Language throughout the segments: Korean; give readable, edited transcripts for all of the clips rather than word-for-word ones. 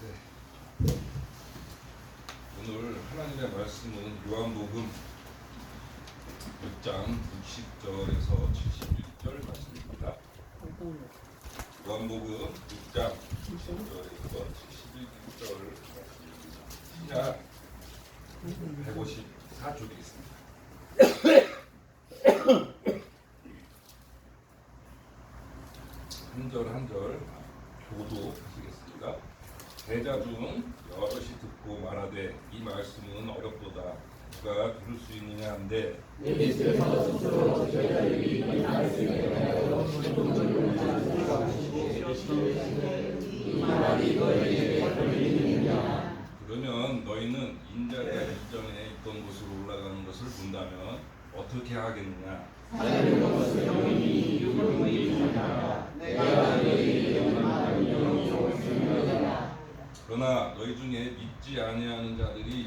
네. 오늘 하나님의 말씀은 요한복음 6장 60절에서 71절 말씀입니다. 요한복음 6장 60절에서 71절 말씀입니다. 시작 154쪽이겠습니다. 한 절 한 절 교도하시겠습니다. 제자 중 여럿이 듣고 말하되 이 말씀은 어렵도다 누가 들을 수 있느냐 한데 예수께서 스스로 저희들에게 이 말씀에 대하여 이 말이 너희에게 들리느냐. 그러면 너희는 인자가 이전에 있던 곳으로 올라가는 것을 본다면 어떻게 하겠느냐. 하나님의 것을 영원히 영원히 보라. 내가 너희에게 영원한 영원히 올수리라. 그러나 너희 중에 믿지 아니하는 자들이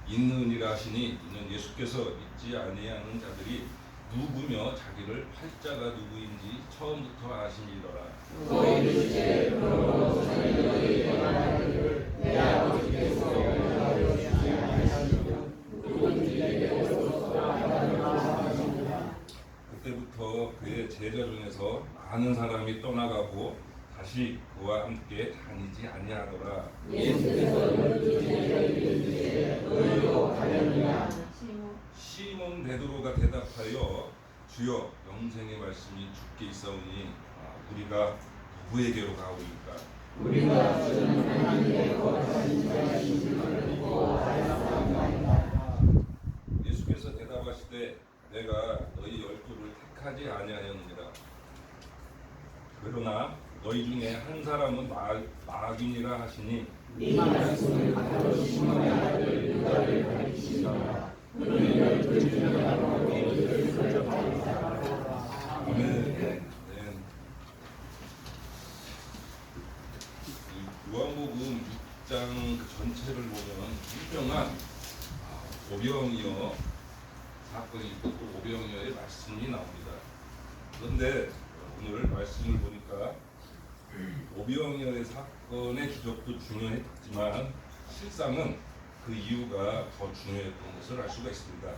있느니라 하시니 이는 예수께서 믿지 아니하는 자들이 누구며 자기를 팔자가 누구인지 처음부터 아심이더라. 너희를 이제 그러므로 너희에게 말하기를 내 아버지께서 너희를 주지 아니하시고 누구든지 내게로서 하나님을 그때부터 그의 제자 중에서 많은 사람이 떠나가고 다시 그와 함께 다니지 아니하더라. 예수께서 열두 제자에게 이르시되 너희도 가려느냐. 시몬 베드로가 대답하여 주여 영생의 말씀이 주께 있사오니 우리가 누구에게로 가오리까. 우리가 주는 하나님의 거룩하신 자이신 줄을 믿고 알았사옵나이다. 예수께서 대답하시되 내가 너희 열두를 택하지 아니하였느니라. 그러나 너희 중에 한 사람은 마귀니라 하시니 이 말씀을 바로 시몬의 아들 유다를 가리키시더라. 그는 열두 중에 하나로 너희를 설정하리라. 아멘. 요한복음 6장 그 전체를 보면 유명한 오병이어 사건이 있고 또 오병이어의 말씀이 나옵니다. 그런데 오늘 말씀을 보니까 오병이어의 사건의 기적도 중요했지만 실상은 그 이유가 더 중요했던 것을 알 수가 있습니다.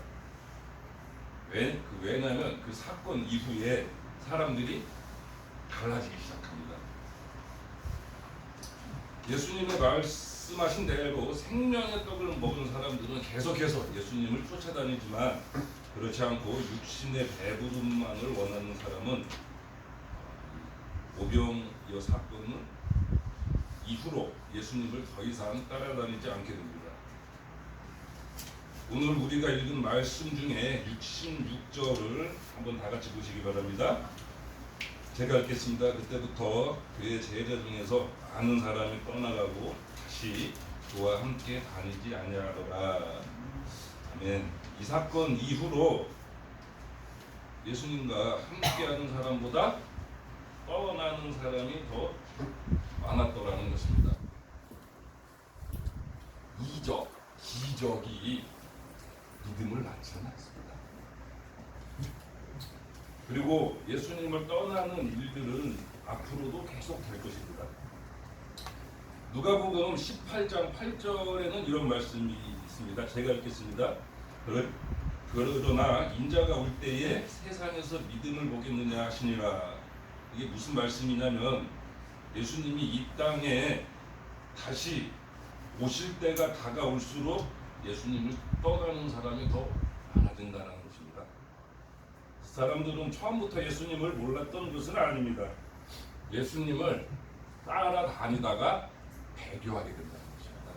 왜냐하면 그 사건 이후에 사람들이 달라지기 시작합니다. 예수님의 말씀하신 대로 생명의 떡을 먹은 사람들은 계속해서 예수님을 쫓아다니지만 그렇지 않고 육신의 배부름만을 원하는 사람은 오병이어 사건은 이후로 예수님을 더 이상 따라다니지 않게 됩니다. 오늘 우리가 읽은 말씀 중에 66절을 한번 다 같이 보시기 바랍니다. 제가 읽겠습니다. 그때부터 그의 제자 중에서 많은 사람이 떠나가고 다시 그와 함께 다니지 아니하더라. 아멘. 이 사건 이후로 예수님과 함께하는 사람보다 떠나는 사람이 더 많았더라는 것입니다. 기적이 믿음을 낳지는 않습니다. 그리고 예수님을 떠나는 일들은 앞으로도 계속 될 것입니다. 누가복음 18장 8절에는 이런 말씀이 있습니다. 제가 읽겠습니다. 그러나 인자가 올 때에 세상에서 믿음을 보겠느냐 하시니라. 이게 무슨 말씀이냐면 예수님이 이 땅에 다시 오실 때가 다가올수록 예수님을 떠나는 사람이 더 많아진다는 것입니다. 사람들은 처음부터 예수님을 몰랐던 것은 아닙니다. 예수님을 따라다니다가 배교하게 된다는 것입니다.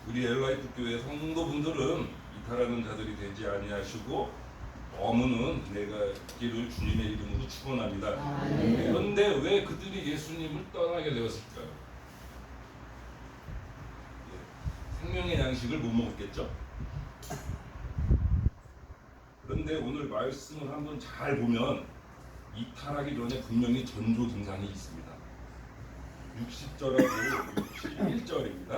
우리 엘라이프 교회 성도분들은 이탈하는 자들이 되지 아니하시고 어무는 내가 길을 주님의 이름으로 축원합니다. 그런데 왜 그들이 예수님을 떠나게 되었을까요? 생명의 양식을 못 먹었겠죠? 그런데 오늘 말씀을 한번 잘 보면 이탈하기 전에 분명히 전조 증상이 있습니다. 60절하고 61절입니다.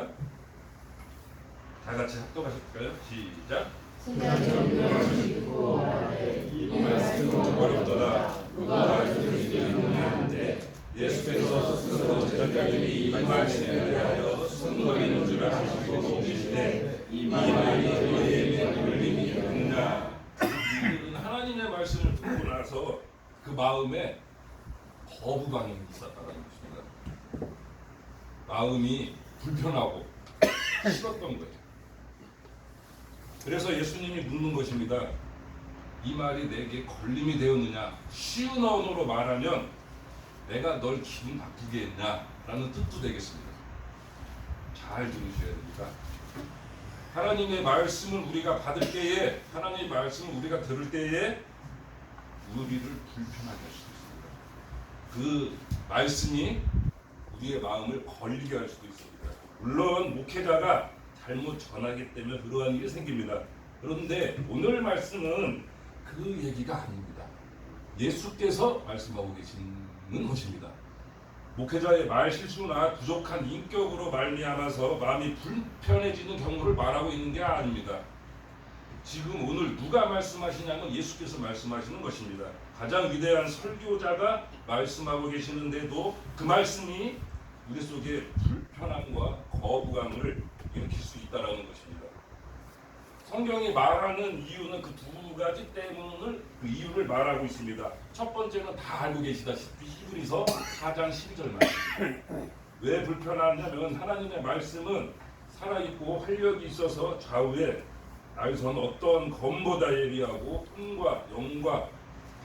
다 같이 합독하실까요? 시작. 이 말씀은 어렵더라 누가 들을 수 있느냐 한데 예수께서 스스로 제자들에게 이 말씀에 대하여 승거리는 줄 아시고 계시되 이 말이 너희에게 들림이 없나. 이들은 하나님의 말씀을 듣고 나서 그 마음에 거부감이 있었다는 것입니다. 마음이 불편하고 싫었던 거예요. 그래서 예수님이 묻는 것입니다. 이 말이 내게 걸림이 되었느냐? 쉬운 언어로 말하면 내가 널 기분 나쁘게 했냐? 라는 뜻도 되겠습니다. 잘 들으셔야 됩니다. 하나님의 말씀을 우리가 받을 때에, 하나님의 말씀을 우리가 들을 때에 우리를 불편하게 할 수도 있습니다. 그 말씀이 우리의 마음을 걸리게 할 수도 있습니다. 물론 목회자가 잘못 전하기 때문에 그러한 일이 생깁니다. 그런데 오늘 말씀은 그 얘기가 아닙니다. 예수께서 말씀하고 계시는 것입니다. 목회자의 말 실수나 부족한 인격으로 말미암아서 마음이 불편해지는 경우를 말하고 있는 게 아닙니다. 지금 오늘 누가 말씀하시냐면 예수께서 말씀하시는 것입니다. 가장 위대한 설교자가 말씀하고 계시는데도 그 말씀이 우리 속에 불편함과 거부감을 일으킬 수 있다는 것입니다. 성경이 말하는 이유는 그 두 가지 때문을 그 이유를 말하고 있습니다. 첫 번째는 다 알고 계시다시피 히브리서 4장 12절 말씀. 왜 불편하냐면 하나님의 말씀은 살아있고 활력이 있어서 좌우에 나에선 어떤 검보다 예리하고 혼과 영과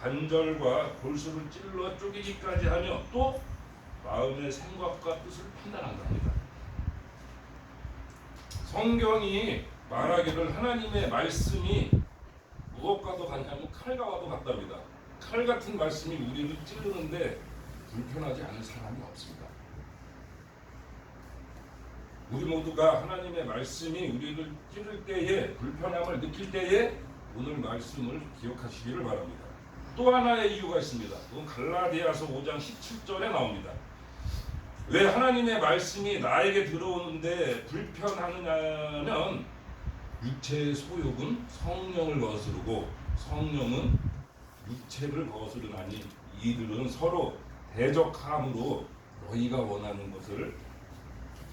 관절과 골수를 찔러 쪼개기까지 하며 또 마음의 생각과 뜻을 판단한답니다. 성경이 말하기를 하나님의 말씀이 무엇과도 같냐면 칼과도 같답니다. 칼 같은 말씀이 우리를 찌르는데 불편하지 않은 사람이 없습니다. 우리 모두가 하나님의 말씀이 우리를 찌를 때에 불편함을 느낄 때에 오늘 말씀을 기억하시기를 바랍니다. 또 하나의 이유가 있습니다. 그건 갈라디아서 5장 17절에 나옵니다. 왜 하나님의 말씀이 나에게 들어오는데 불편하느냐면 육체의 소욕은 성령을 거스르고 성령은 육체를 거스르나니 이들은 서로 대적함으로 너희가 원하는 것을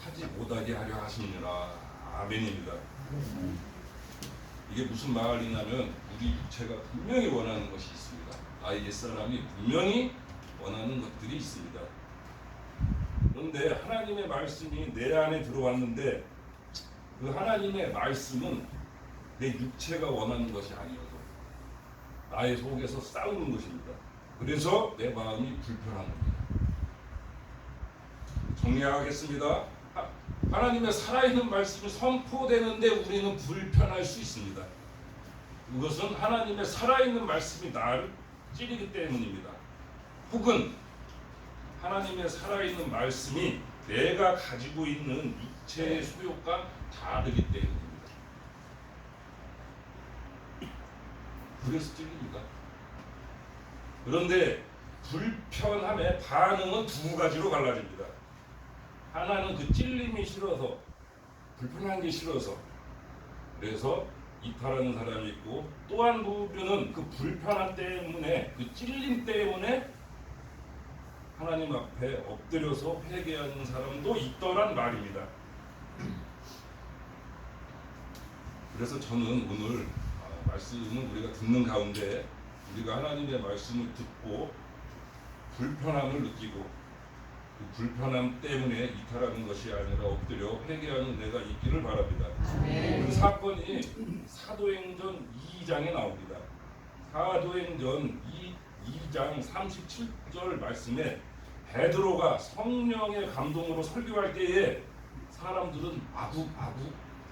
하지 못하게 하려 하시니라. 아멘입니다. 이게 무슨 말이냐면 우리 육체가 분명히 원하는 것이 있습니다. 나의 옛사람이 분명히 원하는 것들이 있습니다. 그런데 하나님의 말씀이 내 안에 들어왔는데 그 하나님의 말씀은 내 육체가 원하는 것이 아니어서 나의 속에서 싸우는 것입니다. 그래서 내 마음이 불편한 겁니다. 정리하겠습니다. 하나님의 살아있는 말씀이 선포되는데 우리는 불편할 수 있습니다. 그것은 하나님의 살아있는 말씀이 나를 찌르기 때문입니다. 혹은 하나님의 살아있는 말씀이 내가 가지고 있는 육체의 소욕과 다르기 때문입니다. 그래서 찔립니다. 그런데 불편함의 반응은 두 가지로 갈라집니다. 하나는 그 찔림이 싫어서, 불편한 게 싫어서 그래서 이탈하는 사람이 있고, 또 한 부분은 그 불편함 때문에, 그 찔림 때문에 하나님 앞에 엎드려서 회개하는 사람도 있더란 말입니다. 그래서 저는 오늘 말씀을 우리가 듣는 가운데 우리가 하나님의 말씀을 듣고 불편함을 느끼고 그 불편함 때문에 이탈하는 것이 아니라 엎드려 회개하는 내가 있기를 바랍니다. 그 사건이 사도행전 2장에 나옵니다. 사도행전 2장 37절 말씀에 베드로가 성령의 감동으로 설교할 때에 사람들은 아국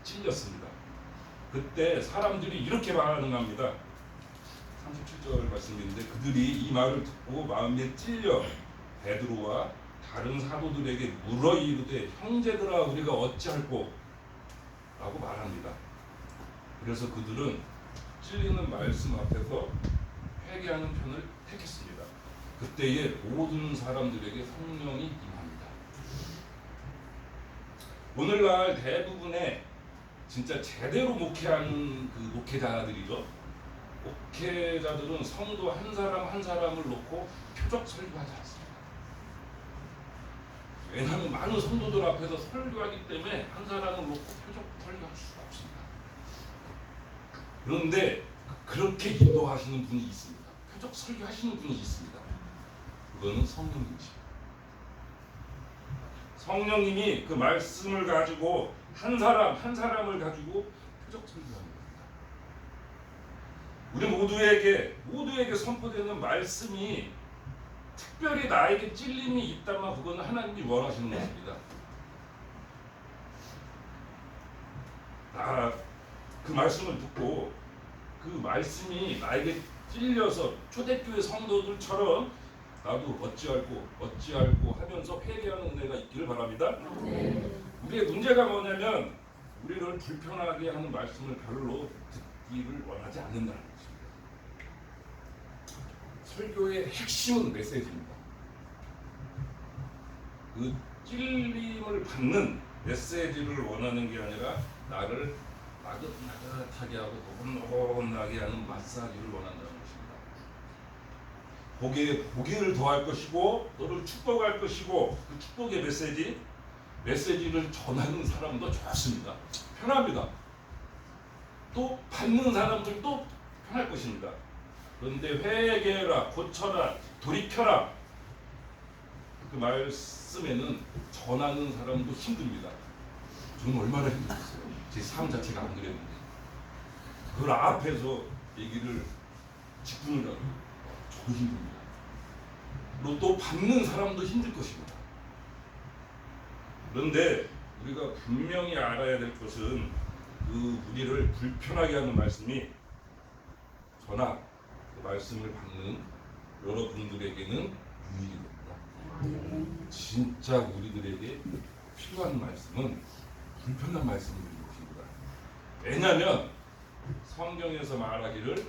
찔렸습니다. 그때 사람들이 이렇게 반응합니다. 37절 말씀인데 그들이 이 말을 듣고 마음에 찔려 베드로와 다른 사도들에게 물어 이르되 형제들아 우리가 어찌할꼬 라고 말합니다. 그래서 그들은 찔리는 말씀 앞에서 회개하는 편을 택했습니다. 그때에 모든 사람들에게 성령이 임합니다. 오늘날 대부분의 진짜 제대로 목회하는 그 목회자들이죠. 목회자들은 성도 한 사람 한 사람을 놓고 표적 설교하지 않습니다. 왜냐하면 많은 성도들 앞에서 설교하기 때문에 한 사람을 놓고 표적 설교할 수가 없습니다. 그런데 그렇게 인도하시는 분이 있습니다. 표적 설교하시는 분이 있습니다. 그거는 성령님이십니다. 성령님이 그 말씀을 가지고 한 사람을 가지고 표적 설교하는 겁니다. 우리 모두에게 선포되는 말씀이 특별히 나에게 찔림이 있다면 그거는 하나님이 원하시는 것입니다. 그 말씀을 듣고 그 말씀이 나에게 찔려서 초대교회 성도들처럼 나도 어찌할고 하면서 회개하는 은혜가 있기를 바랍니다. 우리의 문제가 뭐냐면 우리를 불편하게 하는 말씀을 별로 듣기를 원하지 않는다는 것입니다. 설교의 핵심은 메시지입니다. 그 찔림을 받는 메시지를 원하는 게 아니라 나를 나긋나긋하게 하고 노곤노곤하게 하는 마사지를 원한다는 것입니다. 보기를 더할 것이고 너를 축복할 것이고 그 축복의 메시지를 전하는 사람도 좋습니다. 편합니다. 또 받는 사람들도 편할 것입니다. 그런데 회개라, 고쳐라, 돌이켜라 그 말씀에는 전하는 사람도 힘듭니다. 저는 얼마나 힘들었어요. 제 삶 자체가 안 그랬는데 그걸 앞에서 얘기를 짚느라고 저도 힘듭니다. 그리고 또 받는 사람도 힘들 것입니다. 그런데 우리가 분명히 알아야 될 것은 그 우리를 불편하게 하는 말씀이 저나 그 말씀을 받는 여러분들에게는 유익이 됩니다. 진짜 우리들에게 필요한 말씀은 불편한 말씀인 것입니다. 왜냐하면 성경에서 말하기를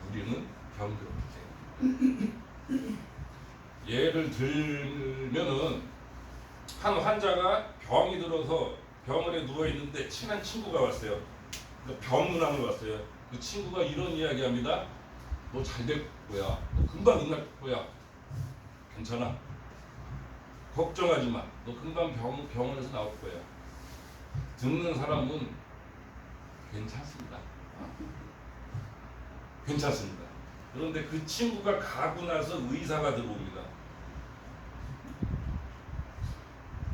우리는 병들었기 때문에. 예를 들면은 한 환자가 병이 들어서 병원에 누워 있는데 친한 친구가 왔어요. 병문안을 왔어요. 그 친구가 이런 이야기합니다. 너 잘 될 거야. 너 금방 끝날 거야. 괜찮아. 걱정하지 마. 너 금방 병원에서 나올 거야. 듣는 사람은 괜찮습니다. 괜찮습니다. 그런데 그 친구가 가고 나서 의사가 들어옵니다.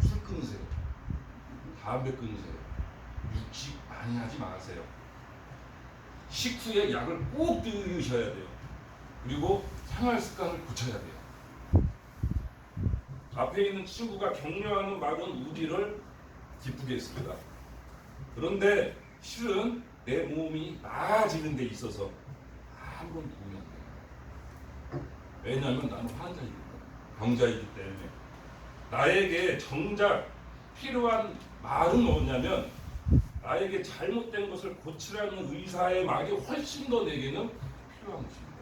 술 끊으세요. 담배 끊으세요. 육식 많이 하지 마세요. 식후에 약을 꼭 드셔야 돼요. 그리고 생활 습관을 고쳐야 돼요. 앞에 있는 친구가 격려하는 말은 우리를 기쁘게 했습니다. 그런데 실은 내 몸이 나아지는 데 있어서 아무런 도움이 안 돼요. 왜냐하면 나는 환자이기 때문에, 병자이기 때문에. 나에게 정작 필요한 말은 뭐냐면 나에게 잘못된 것을 고치라는 의사의 말이 훨씬 더 내게는 필요한 것입니다.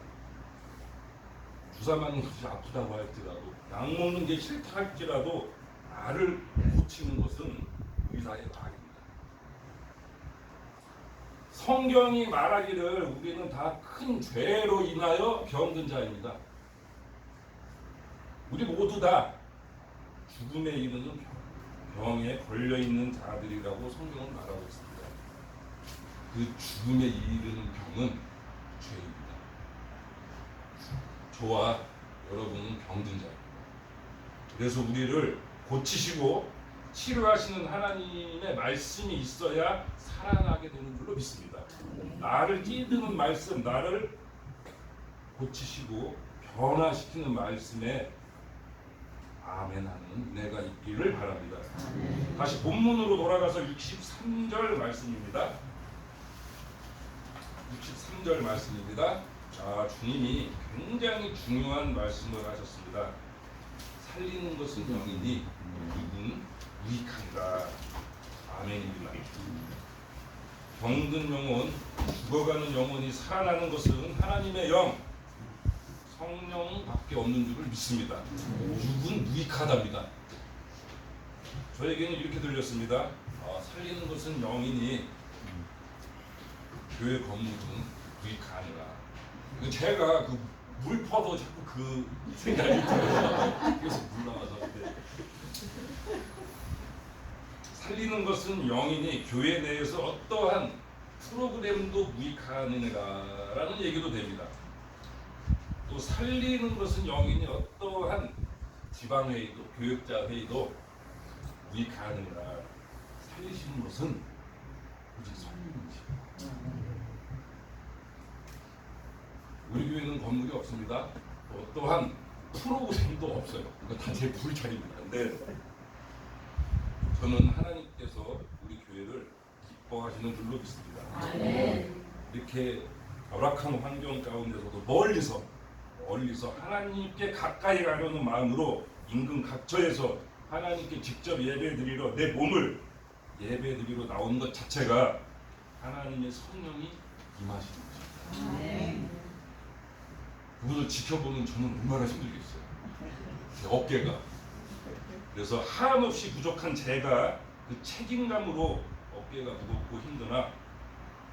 주사 맞는 것이 아프다고 할지라도 약 먹는 게 싫다 할지라도 나를 고치는 것은 의사의 말입니다. 성경이 말하기를 우리는 다 큰 죄로 인하여 병든 자입니다. 우리 모두 다 죽음에 이르는 병에 걸려있는 자들이라고 성경은 말하고 있습니다. 그 죽음에 이르는 병은 죄입니다. 저와 여러분은 병든 자입니다. 그래서 우리를 고치시고 치료하시는 하나님의 말씀이 있어야 살아나게 되는 줄로 믿습니다. 나를 찌드는 말씀, 나를 고치시고 변화시키는 말씀에 아멘하는 은혜가 있기를 바랍니다. 다시 본문으로 돌아가서 63절 말씀입니다. 63절 말씀입니다. 주님이 굉장히 중요한 말씀을 하셨습니다. 살리는 것은 영이니 육은 유익하니라. 아멘입니다. 병든 영혼, 죽어가는 영혼이 살아나는 것은 하나님의 영, 성령밖에 없는 줄을 믿습니다. 육은 무익하답니다. 저에게는 이렇게 들렸습니다. 살리는 것은 영이니 교회 건물은 무익하니라. 제가 그 물 퍼도 자꾸 그 생각이 들어요. 그래서 물 나와서 살리는 것은 영이니 교회 내에서 어떠한 프로그램도 무익하느니라라는 얘기도 됩니다. 또 살리는 것은 영이니 어떠한 지방회의도 교육자 회의도 무익하느니라. 살리시는 것은 오직 성령이시다. 우리 교회는 건물이 없습니다. 또 어떠한 프로그램도 없어요. 이거 다 제 불찰입니다. 근데 저는 하나님께서 우리 교회를 기뻐하시는 줄로 믿습니다. 이렇게 열악한 환경 가운데서도 멀리서 하나님께 가까이 가려는 마음으로 인근 각처에서 하나님께 직접 예배드리러 내 몸을 예배드리러 나온 것 자체가 하나님의 성령이 임하시는 것입니다. 그것을 지켜보는 저는 얼마나 힘들겠어요. 제 어깨가. 그래서 한없이 부족한 제가 그 책임감으로 어깨가 무겁고 힘드나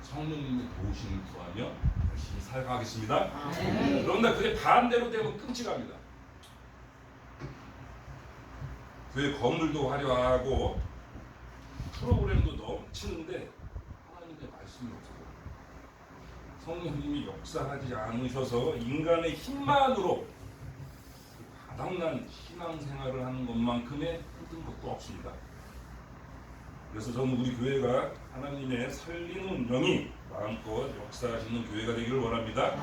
성령님의 도우심을 구하며 열심히 살아가겠습니다. 그런데 그게 반대로 되면 끔찍합니다. 교회 건물도 화려하고 프로그램도 넘치는데 하나님의 말씀이 없어요. 성령님이 역사하지 않으셔서 인간의 힘만으로 바닥난 신앙생활을 하는 것만큼의 힘든 것도 없습니다. 그래서 저는 우리 교회가 하나님의 살리는 영이 마음껏 역사하시는 교회가 되기를 원합니다.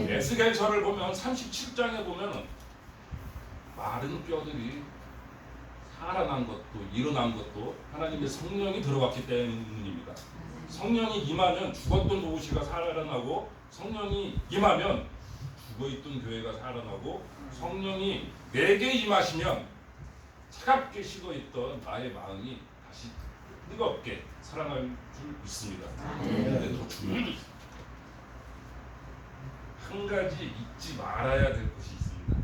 에스겔서를 보면 37장에 보면 마른 뼈들이 살아난 것도 일어난 것도 하나님의 성령이 들어갔기 때문입니다. 성령이 임하면 죽었던 도시가 살아나고, 성령이 임하면 죽어있던 교회가 살아나고, 성령이 내게 임하시면 차갑게 식어있던 나의 마음이 다시 뜨겁게 사랑할 줄 믿습니다. 그런데 더 중요한 게 있습니다. 한 가지 잊지 말아야 될 것이 있습니다.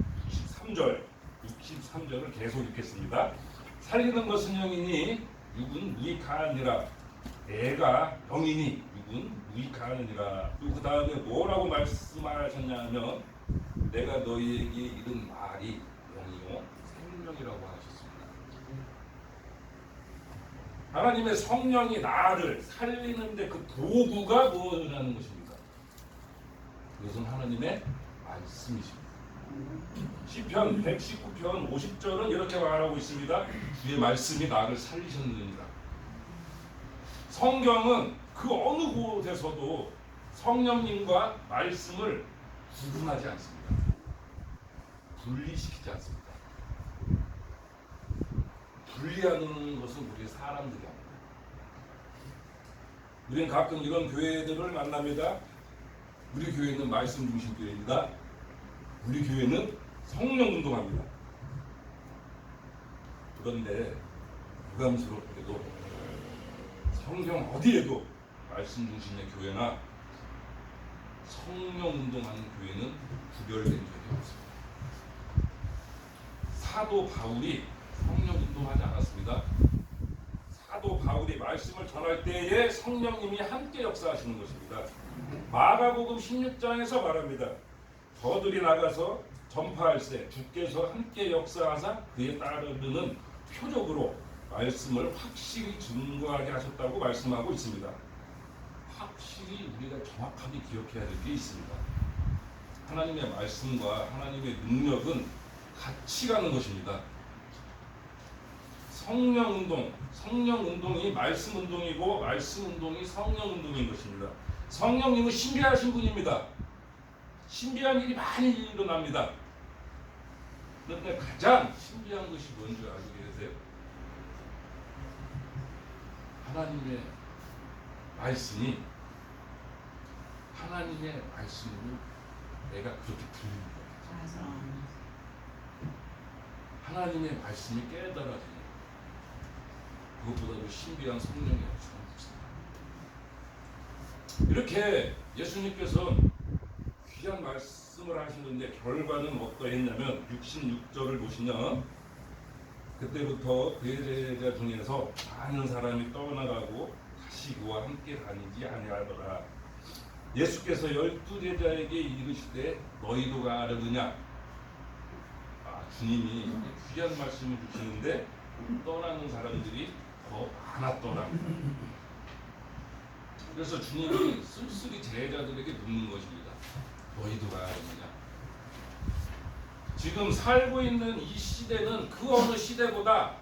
63절을 계속 읽겠습니다. 살리는 것은 영이니 육은 무익하니라. 내가 영이니 육은 무익하느니라. 그 다음에 뭐라고 말씀하셨냐면 내가 너희에게 이른 말이 영이요 생명이라고 하셨습니다. 하나님의 성령이 나를 살리는데 그 도구가 무엇이라는 것입니까? 그것은 하나님의 말씀이십니다. 시편 119편 50절은 이렇게 말하고 있습니다. 주의 말씀이 나를 살리셨느니라. 성경은 그 어느 곳에서도 성령님과 말씀을 구분하지 않습니다. 분리시키지 않습니다. 분리하는 것은 우리 사람들이 합니다. 우리는 가끔 이런 교회들을 만납니다. 우리 교회는 말씀 중심 교회입니다. 우리 교회는 성령 운동합니다. 그런데 부담스럽게도 성경 어디에도 말씀 중심의 교회나 성령 운동하는 교회는 구별된 적이 없습니다. 사도 바울이 성령 운동하지 않았습니다. 사도 바울이 말씀을 전할 때에 성령님이 함께 역사하시는 것입니다. 마가복음 16장에서 말합니다. 저들이 나가서 전파할세 주께서 함께 역사하사 그에 따르는 표적으로 말씀을 확실히 증거하게 하셨다고 말씀하고 있습니다. 확실히 우리가 정확하게 기억해야 될 게 있습니다. 하나님의 말씀과 하나님의 능력은 같이 가는 것입니다. 성령 운동이 말씀 운동이고 말씀 운동이 성령 운동인 것입니다. 성령님은 신비하신 분입니다. 신비한 일이 많이 일어납니다. 그런데 가장 신비한 것이 뭔지 알고 계세요? 하나님의 말씀이 하나님의 말씀으로 내가 그렇게 들립니다. 하나님의 말씀이 깨달아지는 그것보다도 신비한 성령이 없습니다. 이렇게 예수님께서 귀한 말씀을 하시는데 결과는 어떠했냐면 66절을 보시면 그때부터 그의 제자 중에서 많은 사람이 떠나가고 다시 그와 함께 다니지 아니하더라. 예수께서 12 제자에게 이르시되 너희도 가려느냐? 주님이 귀한 말씀을 주시는데 떠나는 사람들이 더 많았더라. 그래서 주님이 쓸쓸히 제자들에게 묻는 것입니다. 너희도 가야 하느냐? 지금 살고 있는 이 시대는 그 어느 시대보다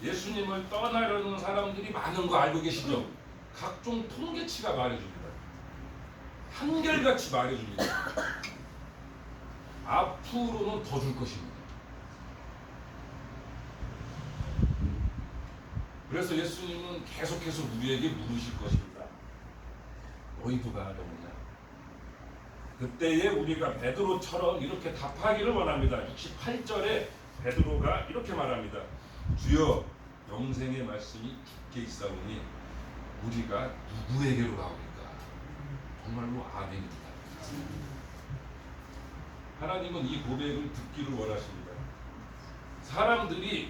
예수님을 떠나려는 사람들이 많은 거 알고 계시죠? 각종 통계치가 말해줍니다. 한결같이 말해줍니다. 앞으로는 더 줄 것입니다. 그래서 예수님은 계속해서 우리에게 물으실 것입니다. 너희도 가려느냐? 그때에 우리가 베드로처럼 이렇게 답하기를 원합니다. 68절에 베드로가 이렇게 말합니다. 주여, 영생의 말씀이 깊게 있사오니 우리가 누구에게로 가오리까? 정말로 아멘입니다. 하나님은 이 고백을 듣기를 원하십니다.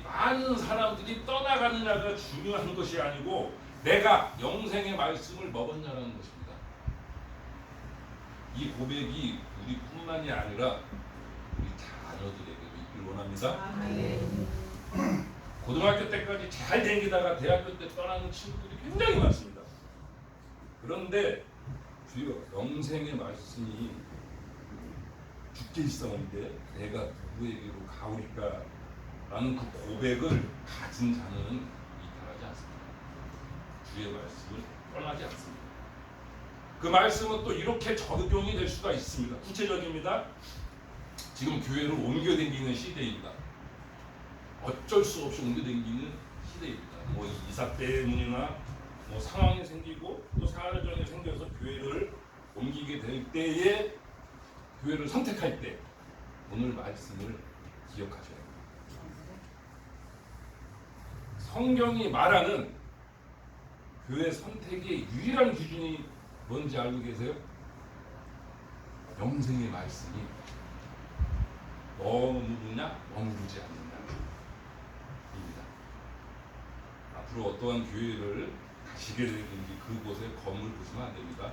많은 사람들이 떠나가느냐가 중요한 것이 아니고 내가 영생의 말씀을 먹었냐라는 것입니다. 이 고백이 우리뿐만이 아니라 우리 자녀들에게도 있길 원합니다. 고등학교 때까지 잘 댕기다가 대학교 때 떠나는 친구들이 굉장히 많습니다. 그런데 주여, 영생의 말씀이 죽게 있사오는데 내가 누구에게로 가오리까? 라는 그 고백을 가진 자는 이탈하지 않습니다. 주의 말씀을 떠나지 않습니다. 그 말씀은 또 이렇게 적용이 될 수가 있습니다. 구체적입니다. 지금 교회를 옮겨다니는 시대입니다. 어쩔 수 없이 옮겨다니는 시대입니다. 뭐 이사 때문이나 뭐 상황이 생기고 또 사정이 생겨서 교회를 옮기게 될 때에 교회를 선택할 때 오늘 말씀을 기억하셔야 됩니다. 성경이 말하는 교회 선택의 유일한 기준이 뭔지 알고 계세요? 영생의 말씀이 머무르냐 머무르지 않느냐입니다. 앞으로 어떠한 교회를 가시게 되든지 그곳에 건물 보시면 안 됩니다.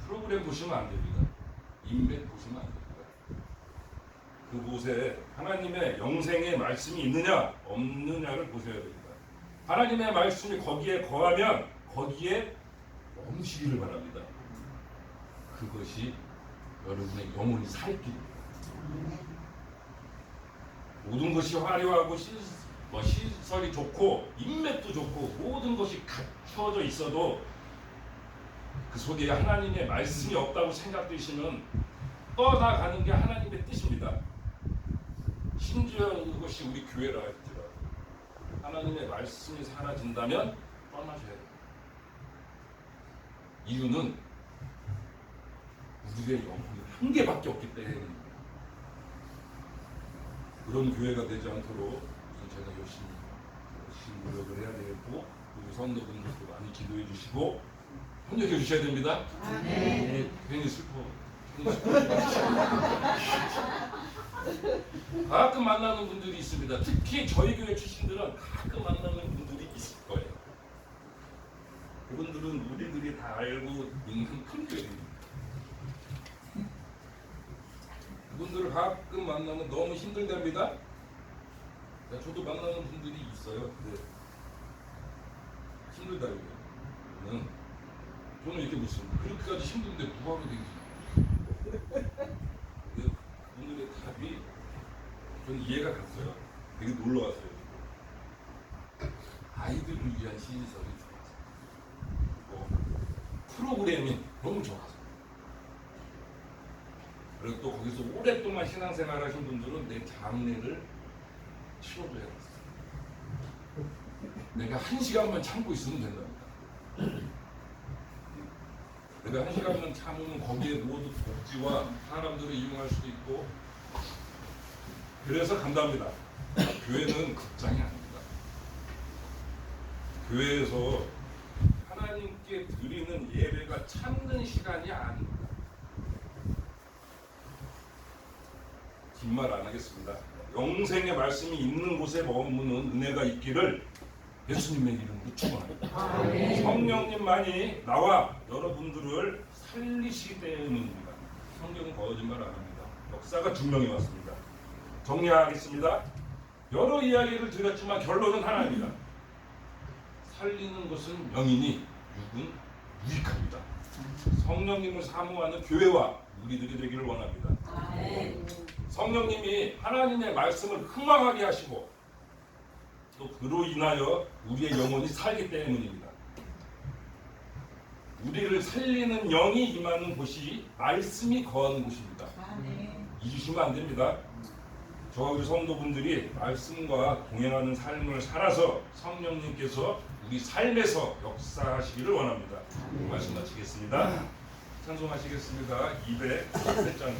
프로그램 보시면 안 됩니다. 인맥 보시면 안 됩니다. 그곳에 하나님의 영생의 말씀이 있느냐 없느냐를 보셔야 됩니다. 하나님의 말씀이 거기에 거하면 거기에 멈추기를 바랍니다. 그것이 여러분의 영혼이 살 길입니다. 모든 것이 화려하고 시설이 좋고 인맥도 좋고 모든 것이 갖춰져 있어도 그 속에 하나님의 말씀이 없다고 생각되시면 떠나가는 게 하나님의 뜻입니다. 심지어 그것이 우리 교회라 할지라도 하나님의 말씀이 사라진다면 떠나셔야 됩니다. 이유는 우리의 영혼이 한 개밖에 없기 때문입니다. 그런 교회가 되지 않도록 제가 열심히 노력을 해야 되겠고 우리 성도분들도 많이 기도해 주시고 협력해 주셔야 됩니다. 네. 괜히 슬퍼. 가끔 만나는 분들이 있습니다. 특히 저희 교회 출신들은 가끔 만나는 분들이 있을 거예요. 그분들은 우리들이 다 알고 있는 큰 교회입니다. 그분들을 가끔 만나면 너무 힘들답니다. 저도 만나는 분들이 있어요. 근데 힘들다고요. 저는 이렇게 묻습니다. 그렇게까지 힘든데 뭐하러 댕기냐? 오늘의 답이 저는 이해가 갔어요. 되게 놀라웠어요. 아이들을 위한 시설이 좋아서 프로그램이 너무 좋아서 그리고 또 거기서 오랫동안 신앙생활 하신 분들은 내 장례를 치러줘야 했어요. 내가 1시간만 참고 있으면 된답니다. 내가 1시간만 참으면 거기에 모두 복지와 사람들을 이용할 수도 있고 그래서 간답니다. 교회는 극장이 아닙니다. 교회에서 하나님께 드리는 예배가 참는 시간이 아닙니다. 긴 말 안 하겠습니다. 영생의 말씀이 있는 곳에 머무는 은혜가 있기를 예수님의 이름으로 축원합니다. 성령님만이 나와 여러분들을 살리시기 때문입니다. 성경은 거짓말 안 합니다. 역사가 증명해 왔습니다. 정리하겠습니다. 여러 이야기를 드렸지만 결론은 하나입니다. 살리는 것은 명이니 육은 유익합니다. 성령님을 사모하는 교회와 우리들이 되기를 원합니다. 성령님이 하나님의 말씀을 흥망하게 하시고 또 그로 인하여 우리의 영혼이 살기 때문입니다. 우리를 살리는 영이 임하는 곳이 말씀이 거하는 곳입니다. 잊으시면 안 됩니다. 저와 우리 성도분들이 말씀과 동행하는 삶을 살아서 성령님께서 우리 삶에서 역사하시기를 원합니다. 말씀 마치겠습니다. 찬송하시겠습니다. 208장